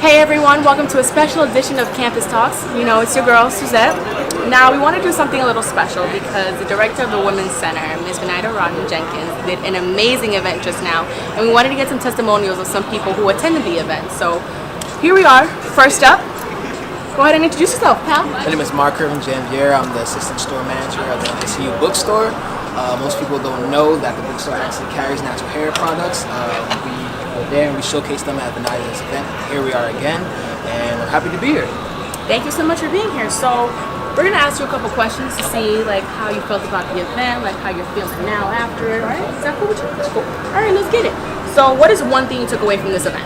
Hey everyone, welcome to a special edition of Campus Talks. You know, it's your girl, Suzette. Now, we want to do something a little special because the director of the Women's Center, Ms. Benita Rodden-Jenkins, did an amazing event just now, and we wanted to get some testimonials of some people who attended the event. So, here we are. First up, go ahead and introduce yourself, pal. My name is Xavier. I'm the assistant store manager of the NJCU bookstore. Most people don't know that the bookstore actually carries natural hair products. We were there and we showcased them at the night of this event. Here we are again, and we're happy to be here. Thank you so much for being here. So, we're going to ask you a couple questions to see how you felt about the event, how you're feeling now after it. Alright, is that cool with you? Cool. Alright, let's get it. So, what is one thing you took away from this event?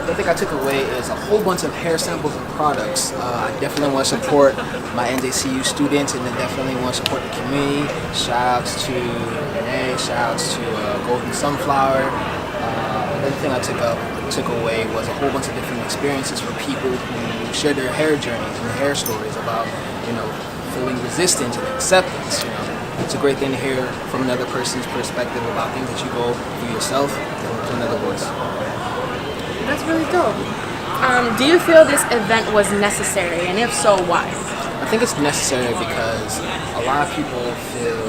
The thing I took away is a whole bunch of hair samples and products. I definitely want to support my NJCU students, and I definitely want to support the community. Shoutouts to Renee, shoutouts to Golden Sunflower. Another thing I took away was a whole bunch of different experiences from people who share their hair journeys and hair stories about, feeling resistance and acceptance. It's a great thing to hear from another person's perspective about things that you go through yourself to another voice. That's really dope. Do you feel this event was necessary, and if so, why? I think it's necessary because a lot of people feel,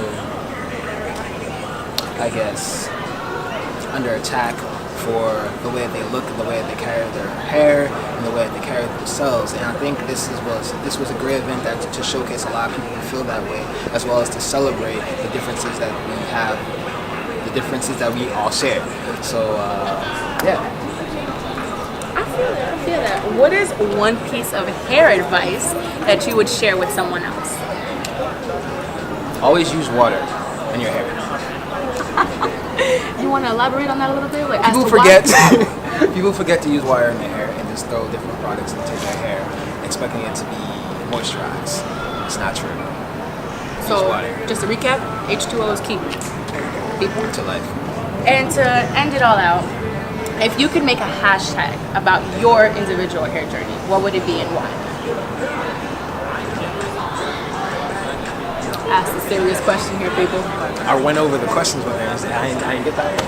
under attack for the way they look, and the way they carry their hair, and the way they carry themselves. And I think this was a great event to showcase a lot of people who feel that way, as well as to celebrate the differences that we have, the differences that we all share. So, yeah. I feel that. What is one piece of hair advice that you would share with someone else? Always use water in your hair. You want to elaborate on that a little bit? People forget to use water in their hair and just throw different products into their hair, expecting it to be moisturized. It's not true. So, just to recap, H2O is key. People to life. And to end it all out, if you could make a hashtag about your individual hair journey, what would it be and why? Ask a serious question here, people. I went over the questions with her. I didn't get that.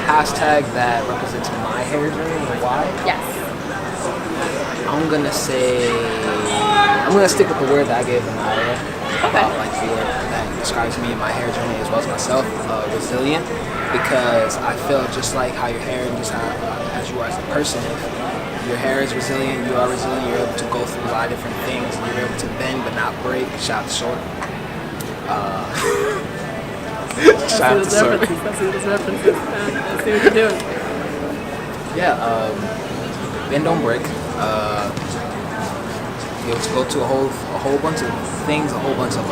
Hashtag that represents my hair journey and why? Yes. I'm gonna stick with the word that I gave Amaya. Okay. The word that describes me and my hair journey as well as myself, resilient. Because I feel just like how your hair and just as you are as a person, if your hair is resilient, you are resilient, you're able to go through a lot of different things, and you're able to bend but not break. Shout out to Short. Shout out to Short. I see those references. I see what you're doing. Yeah, bend don't break. Be able to go to a whole bunch of things, a whole bunch of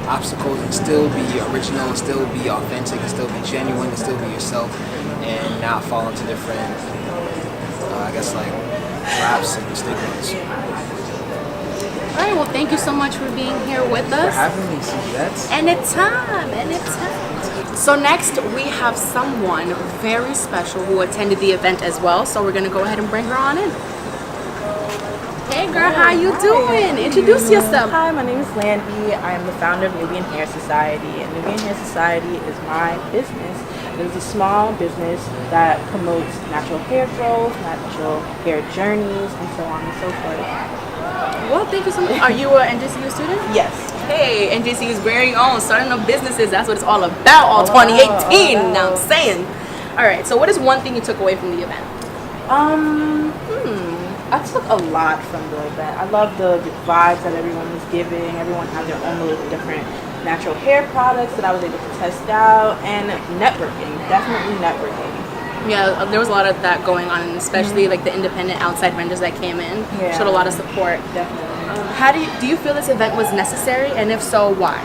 obstacles, and still be original, and still be authentic, and still be genuine, and still be yourself, and not fall into different, traps and stigmas. Alright, well, thank you so much for being here with us. For having me, Suzette. Anytime. So next, we have someone very special who attended the event as well, so we're going to go ahead and bring her on in. Hey girl, how you doing? Introduce yourself. Hi, my name is Lani. I am the founder of Nubian Hair Society, and Nubian Hair Society is my business. It is a small business that promotes natural hair growth, natural hair journeys, and so on and so forth. Well, thank you so much. Are you an NJCU student? Yes. Hey, NJCU's very own, starting up businesses. That's what it's all about, all 2018. Now I'm saying. All right, so what is one thing you took away from the event? I took a lot from the event. I love the vibes that everyone was giving. Everyone had their own little different natural hair products that I was able to test out, and networking, definitely networking. Yeah, there was a lot of that going on, especially like the independent outside vendors that came in. Yeah. Showed a lot of support. Definitely. How do you feel this event was necessary, and if so, why?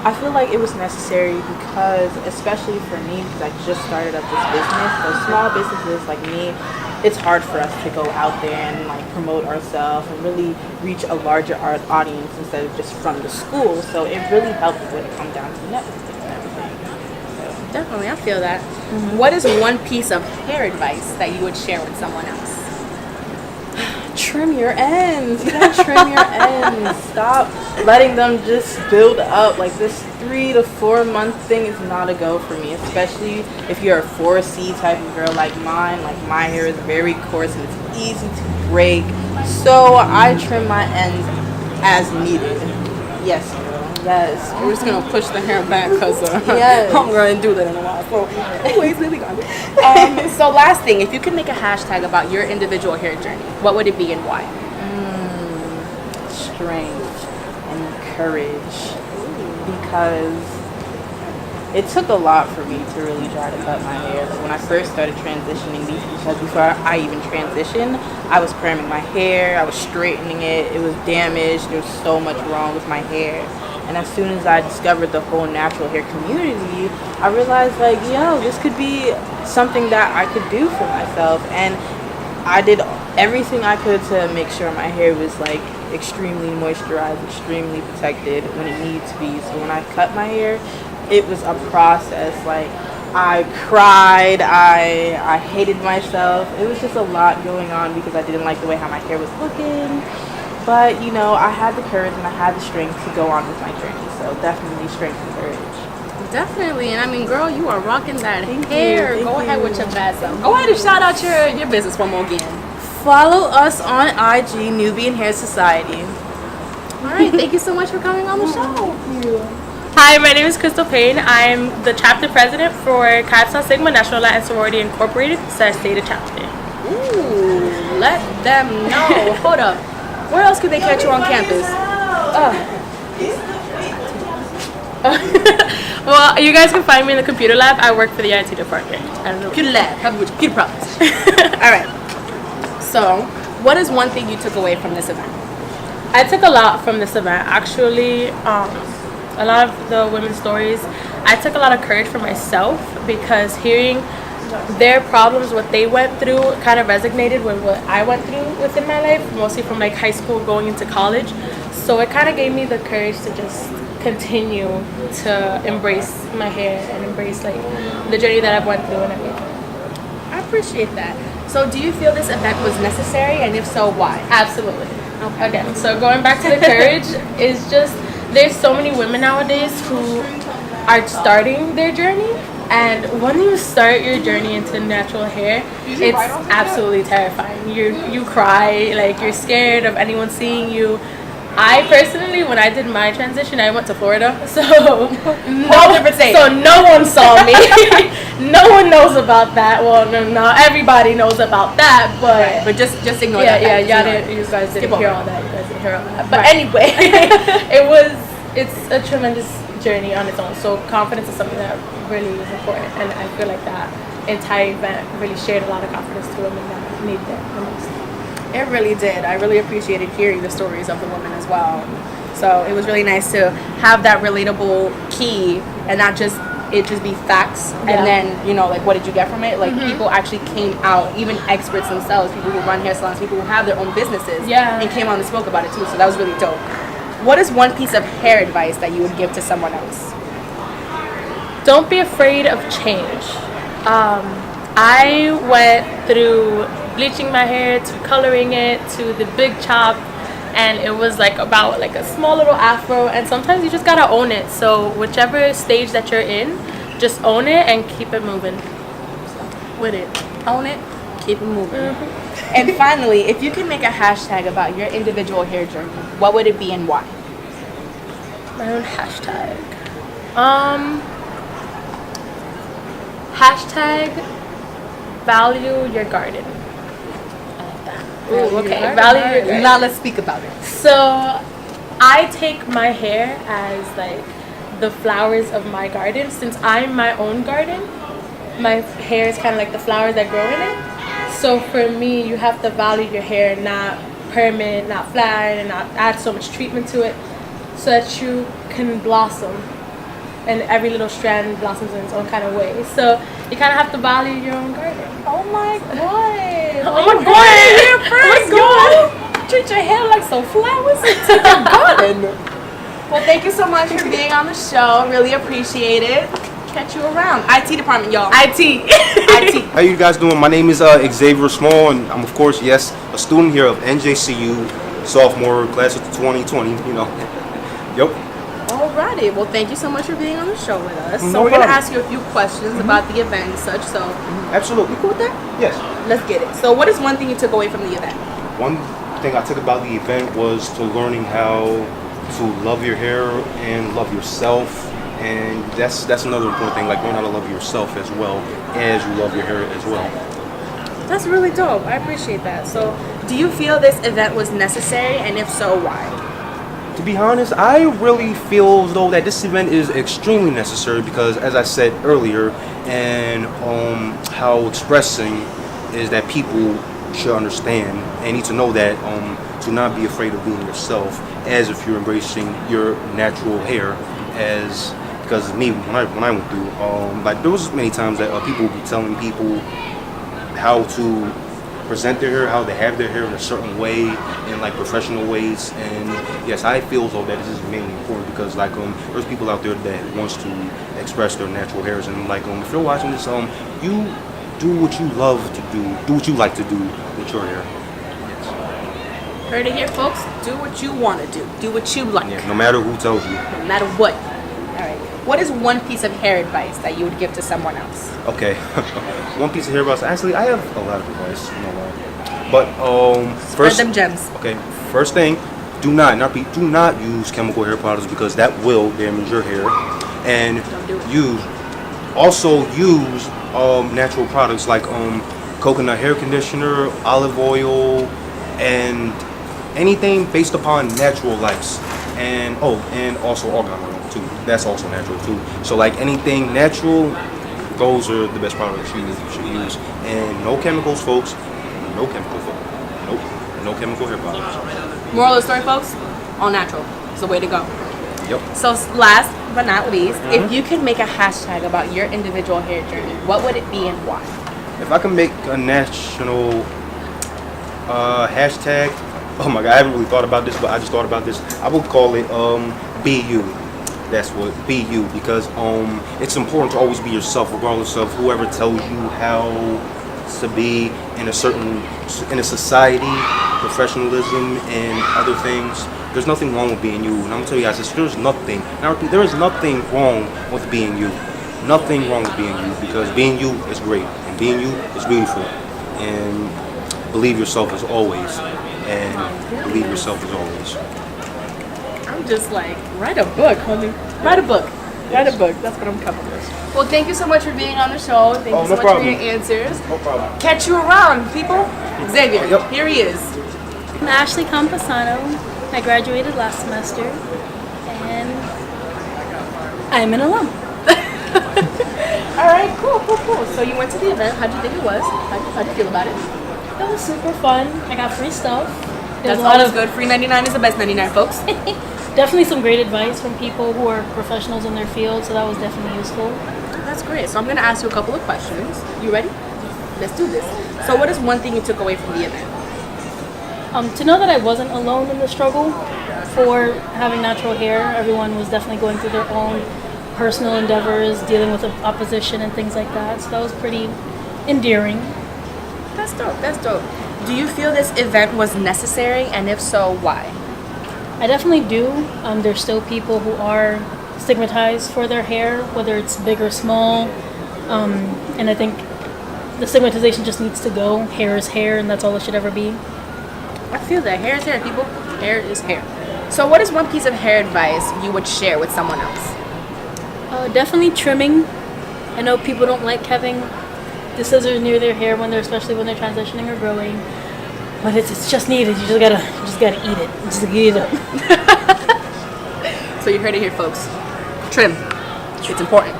I feel like it was necessary because, especially for me, because I just started up this business, so small businesses like me, it's hard for us to go out there and promote ourselves and really reach a larger audience instead of just from the school. So it really helped when it comes down to networking and everything. So. Definitely, I feel that. Mm-hmm. What is one piece of hair advice that you would share with someone else? Trim your ends. You gotta trim your ends. Stop letting them just build up. This 3 to 4 month thing is not a go for me, especially if you're a 4C type of girl like mine. Like my hair is very coarse and it's easy to break, so I trim my ends as needed. Yes, girl. Yes. We're just gonna push the hair back because Yes. I'm gonna do that in a while. So, anyways, moving on. So last thing, if you could make a hashtag about your individual hair journey, what would it be and why? Strength and courage, because it took a lot for me to really try to cut my hair. Like when I first started transitioning, because before I even transitioned, I was perming my hair, I was straightening it, it was damaged, there was so much wrong with my hair. And as soon as I discovered the whole natural hair community, I realized like, yo, this could be something that I could do for myself. And I did everything I could to make sure my hair was like extremely moisturized, extremely protected when it needed to be. So when I cut my hair, it was a process. Like I cried, I hated myself. It was just a lot going on because I didn't like the way how my hair was looking. But you know, I had the courage and I had the strength to go on with my journey. So definitely strength and courage. Definitely, and I mean, girl, you are rocking that hair. Thank Go ahead you. with your best. Go ahead and shout out your business one more again. Follow us on IG, Nubian Hair Society. All right, thank you so much for coming on the show. Thank you. Hi, my name is Crystal Payne. I'm the chapter president for Chi Psi Sigma National Latin Sorority Incorporated, State chapter. Ooh, let them know. Hold up. Where else could they catch you on campus? Well, you guys can find me in the computer lab. I work for the IT department. I don't know. Computer lab. Help me with your computer problems. All right. So, what is one thing you took away from this event? I took a lot from this event. Actually, a lot of the women's stories, I took a lot of courage for myself because hearing their problems, what they went through, kind of resonated with what I went through within my life, mostly from like high school going into college. So it kind of gave me the courage to just continue to embrace my hair and embrace like the journey that I've went through and everything. I appreciate that. So, do you feel this event was necessary, and if so, why? Absolutely. Okay, so going back to the courage is just, there's so many women nowadays who are starting their journey, and when you start your journey into natural hair, it's absolutely terrifying. You cry, like you're scared of anyone seeing you. I personally, when I did my transition, I went to Florida, so no one saw me. No one knows about that. Well, no, everybody knows about that, but just ignore yeah, that. you guys didn't hear all that. You guys didn't hear all that. But Right. anyway, it's a tremendous journey on its own. So confidence is something that really is important, and I feel like that entire event really shared a lot of confidence to women that need that the most. It really did. I really appreciated hearing the stories of the women as well. So it was really nice to have that relatable key and not just it just be facts and then, you know, like what did you get from it? Like people actually came out, even experts themselves, people who run hair salons, people who have their own businesses and came out and spoke about it too. So that was really dope. What is one piece of hair advice that you would give to someone else? Don't be afraid of change. I went through bleaching my hair to coloring it to the big chop, and it was like about like a small little afro, and sometimes you just gotta own it. So whichever stage that you're in, just own it and keep it moving with it. Own it, keep it moving. And finally, if you could make a hashtag about your individual hair journey, what would it be and why? My own hashtag. Hashtag value your garden. Ooh, okay. Value your garden. Now let's speak about it. So I take my hair as like the flowers of my garden. Since I'm my own garden, my hair is kind of like the flowers that grow in it. So for me, you have to value your hair, not perm it, not flat, and not add so much treatment to it, so that you can blossom. And every little strand blossoms in its own kind of way. So you kind of have to value your own garden. Oh my god. Oh my god. First, Oh treat your hair like some flowers into your garden. Well, thank you so much for being on the show. Really appreciate it. Catch you around. IT department, y'all. IT. How you guys doing? My name is Xavier Small, and I'm of course, yes, a student here of NJCU, sophomore class of 2020. You know. Yep. Alrighty. Alrighty, well thank you so much for being on the show with us. So No we're going to problem. ask you a few questions about the event and such, so Absolutely. you cool with that? Yes. Let's get it. So what is one thing you took away from the event? One thing I took about the event was to learning how to love your hair and love yourself. And that's another important thing, like learn how to love yourself as well as you love your hair as well. That's really dope. I appreciate that. So do you feel this event was necessary, and if so, why? To be honest, I really feel as though that this event is extremely necessary because, as I said earlier, and how expressing is that people should understand and need to know that to not be afraid of being yourself, as if you're embracing your natural hair, as because me when I went through like there was many times that people would be telling people how to present their hair, how to have their hair in a certain way, in like professional ways. And yes, I feel as though that this is mainly important because like there's people out there that wants to express their natural hairs, and like if you're watching this, you do what you love to do what you like to do with your hair. Yes. Heard it here, folks. Do what you want to do what you like. Yeah, no matter who tells you. No matter what. Alright. What is one piece of hair advice that you would give to someone else? Okay, one piece of hair advice. Actually, I have a lot of advice. You know what? But Spread them gems. Okay, first thing, do not use chemical hair products because that will damage your hair. And Don't do it. use natural products like coconut hair conditioner, olive oil, and anything based upon natural lights. And also argan oil too. That's also natural too. So like anything natural, those are the best products you should use. And no chemicals, folks. No chemicals. Nope. No chemical hair products. Moral of the story, folks, all natural is the way to go. Yep. So last but not least, if you could make a hashtag about your individual hair journey, what would it be and why? If I can make a national hashtag, oh my god, I haven't really thought about this, but I just thought about this. I would call it Be You. That's what, Be You, because it's important to always be yourself, regardless of whoever tells you how to be in a society, professionalism and other things. There's nothing wrong with being you, and I'm gonna tell you guys this. There is nothing wrong with being you. Nothing wrong with being you, because being you is great, and being you is beautiful. And believe yourself as always, and believe yourself as always. I'm just like, write a book, homie. Write a book. Write a book. That's what I'm coming with. Well, thank you so much for being on the show. Thank you so much for your answers. No problem. Catch you around, people. Xavier, Yep. here he is. I'm Ashley Campasano. I graduated last semester, and I'm an alum. All right, cool. So you went to the event. How'd you think it was? How'd you feel about it? It was super fun. I got free stuff. There's That's a lot always of good. Free 99 is the best 99, folks. definitely some great advice from people who are professionals in their field, so that was definitely useful. That's great. So I'm going to ask you a couple of questions. You ready? Let's do this. So what is one thing you took away from the event? To know that I wasn't alone in the struggle for having natural hair. Everyone was definitely going through their own personal endeavors, dealing with opposition and things like that. So that was pretty endearing. That's dope. Do you feel this event was necessary, and if so, why? I definitely do. There's still people who are stigmatized for their hair, whether it's big or small. And I think the stigmatization just needs to go. Hair is hair, and that's all it should ever be. I feel that. Hair is hair, people. Hair is hair. So what is one piece of hair advice you would share with someone else? Definitely trimming. I know people don't like having the scissors near their hair especially when they're transitioning or growing, but it's just needed. You just gotta eat it. Just eat it up. So you heard it here, folks. Trim. It's important.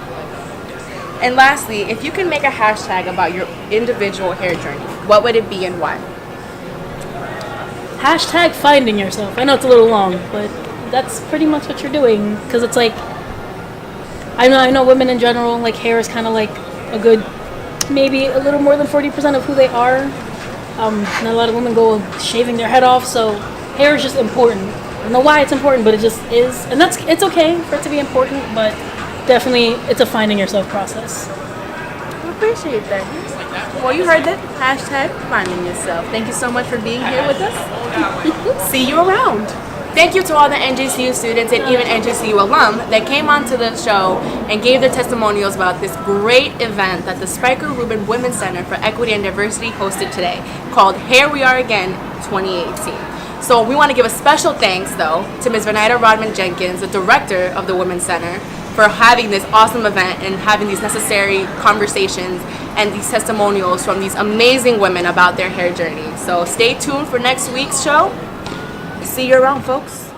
And lastly, if you can make a hashtag about your individual hair journey, what would it be and why? Hashtag finding yourself. I know it's a little long, but that's pretty much what you're doing. Because it's like, I know women in general, like hair is kind of like a good, maybe a little more than 40% of who they are. And a lot of women go shaving their head off, so hair is just important. I don't know why it's important, but it just is. And it's okay for it to be important, but definitely it's a finding yourself process. I appreciate that. Well, you heard that. Hashtag finding yourself. Thank you so much for being here with us. See you around. Thank you to all the NJCU students and even NJCU alum that came onto the show and gave their testimonials about this great event that the Speicher-Rubin Women's Center for Equity and Diversity hosted today, called Here We Are Again 2018. So we want to give a special thanks, though, to Ms. Venida Rodman Jenkins, the director of the Women's Center, for having this awesome event and having these necessary conversations and these testimonials from these amazing women about their hair journey. So stay tuned for next week's show. See you around, folks.